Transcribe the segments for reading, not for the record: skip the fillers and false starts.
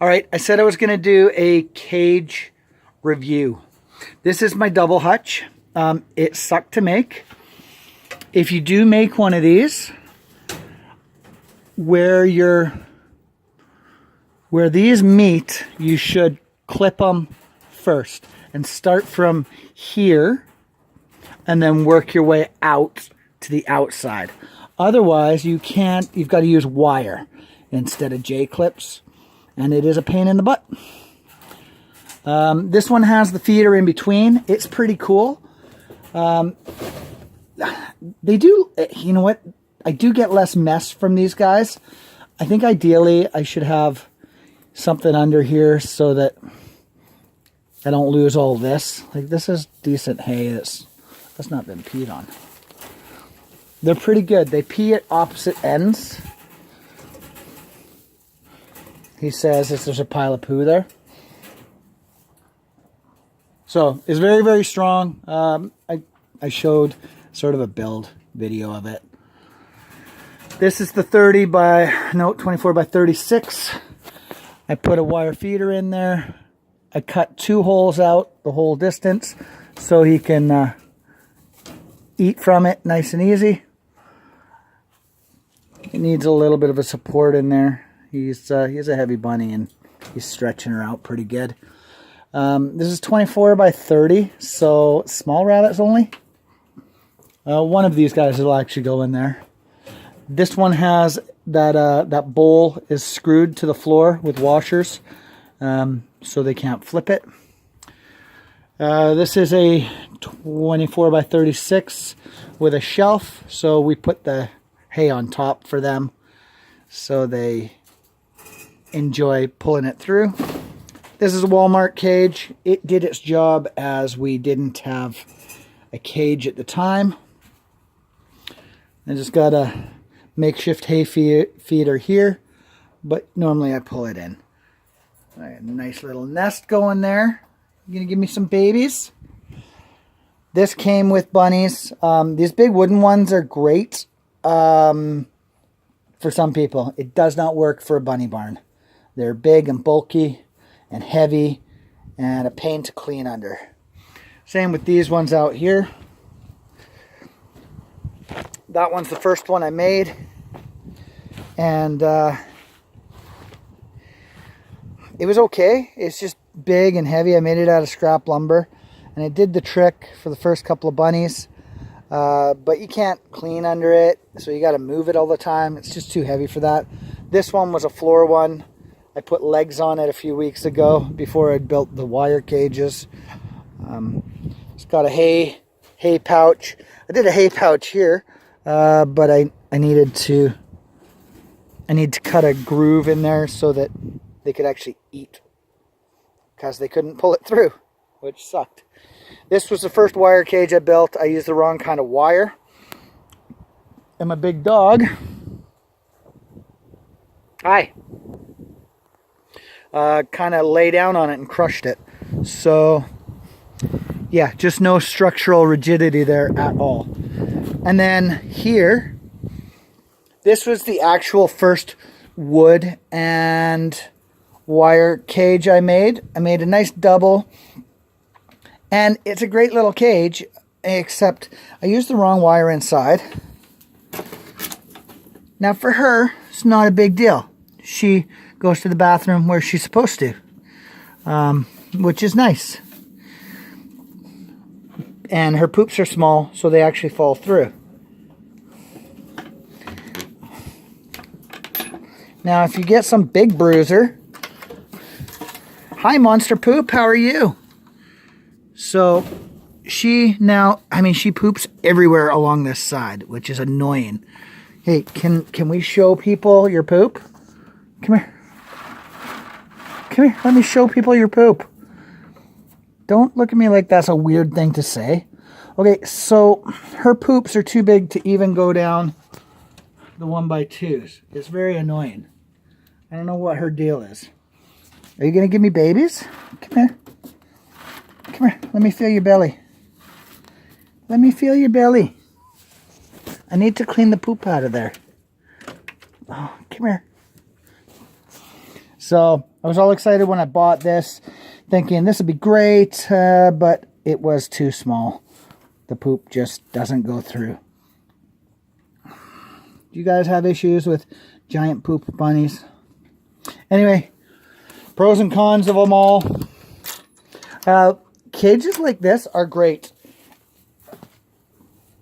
All right, I said I was going to do a cage review. This is my double hutch. It sucked to make. If you do make one of these, where these meet, you should clip them first and start from here and then work your way out to the outside. Otherwise, you can't. You've got to use wire instead of J-clips, and it is a pain in the butt. This one has the feeder in between. It's pretty cool. They do, you know what? I do get less mess from these guys. I think ideally I should have something under here so that I don't lose all this. Like, this is decent hay that's not been peed on. They're pretty good. They pee at opposite ends. He says there's a pile of poo there. So it's very, very strong. I showed sort of a build video of it. This is the 24 by 36. I put a wire feeder in there. I cut 2 holes out the whole distance so he can eat from it nice and easy. He needs a little bit of a support in there. He's a heavy bunny and he's stretching her out pretty good. This is 24 by 30, so small rabbits only. One of these guys will actually go in there. This one has that bowl is screwed to the floor with washers, so they can't flip it. This is a 24 by 36 with a shelf, so we put the hay on top for them so they enjoy pulling it through. This is a Walmart cage. It did its job as we didn't have a cage at the time. I just got a makeshift hay feeder here, but normally I pull it in. I got a nice little nest going there. You gonna give me some babies? This came with bunnies. These big wooden ones are great for some people. It does not work for a bunny barn. They're big and bulky and heavy and a pain to clean under. Same with these ones out here. That one's the first one I made, and it was okay. It's just big and heavy. I made it out of scrap lumber, and it did the trick for the first couple of bunnies, but you can't clean under it, so you got to move it all the time. It's just too heavy for that. This one was a floor one. I put legs on it a few weeks ago before I built the wire cages. It's got a hay pouch. I did a hay pouch here, but I need to cut a groove in there so that they could actually eat, because they couldn't pull it through, which sucked. This was the first wire cage I built. I used the wrong kind of wire, and my big dog, hi, kind of lay down on it and crushed it. So yeah, just no structural rigidity there at all. And then here, this was the actual first wood and wire cage I made. I made a nice double, and it's a great little cage, except I used the wrong wire inside. Now for her, it's not a big deal. She goes to the bathroom where she's supposed to, which is nice. And her poops are small, so they actually fall through. Now, if you get some big bruiser, hi, Monster Poop, how are you? So, she poops everywhere along this side, which is annoying. Hey, can we show people your poop? Come here. Come here, let me show people your poop. Don't look at me like that's a weird thing to say. Okay, so her poops are too big to even go down the 1x2s. It's very annoying. I don't know what her deal is. Are you going to give me babies? Come here. Come here. Let me feel your belly. Let me feel your belly. I need to clean the poop out of there. Oh, come here. So I was all excited when I bought this, thinking this would be great, but it was too small. The poop just doesn't go through. Do you guys have issues with giant poop bunnies? Anyway, pros and cons of them all. Cages like this are great.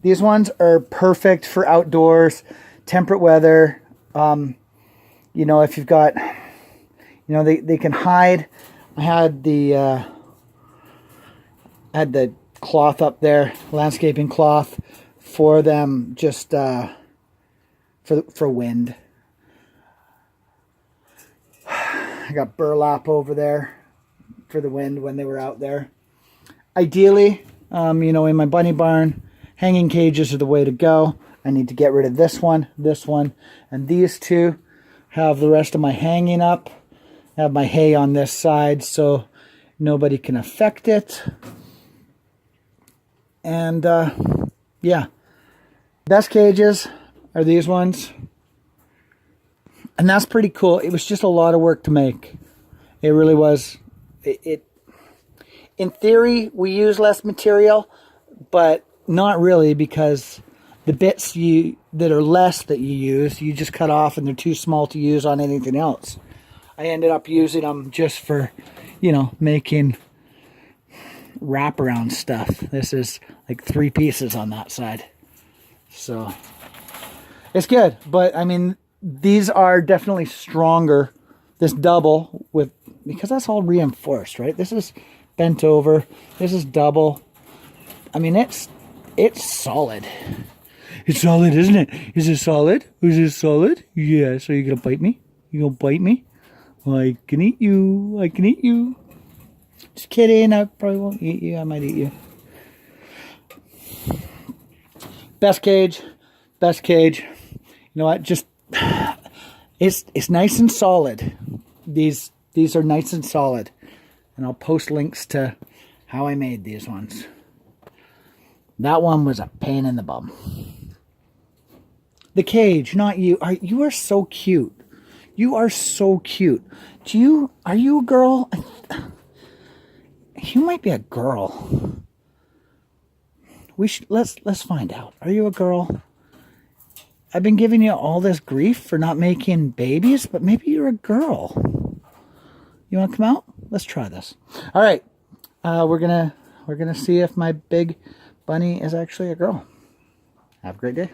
These ones are perfect for outdoors, temperate weather. You know, if you've got, you know, they can hide. I had the cloth up there, landscaping cloth for them, just for wind. I got burlap over there for the wind when they were out there. Ideally, you know, in my bunny barn, hanging cages are the way to go. I need to get rid of this one, and these two. Have the rest of my hanging up. Have my hay on this side so nobody can affect it. And yeah, best cages are these ones. And that's pretty cool. It was just a lot of work to make. It really was. In theory, we use less material, but not really, because the bits that are less that you use, you just cut off and they're too small to use on anything else. I ended up using them just for, you know, making wraparound stuff. This is like 3 pieces on that side. So it's good. But I mean, these are definitely stronger. This double with, because that's all reinforced, right? This is bent over. This is double. I mean, it's solid. It's solid, isn't it? Is it solid? Is it solid? Yeah, so you're gonna bite me? You gonna bite me? I can eat you. I can eat you. Just kidding, I probably won't eat you. I might eat you. Best cage. Best cage. You know what? Just, it's nice and solid. These are nice and solid. And I'll post links to how I made these ones. That one was a pain in the bum. The cage, not you. You are so cute. You are so cute. Are you a girl? You might be a girl. Let's find out. Are you a girl? I've been giving you all this grief for not making babies, but maybe you're a girl. You want to come out? Let's try this. All right. We're gonna see if my big bunny is actually a girl. Have a great day.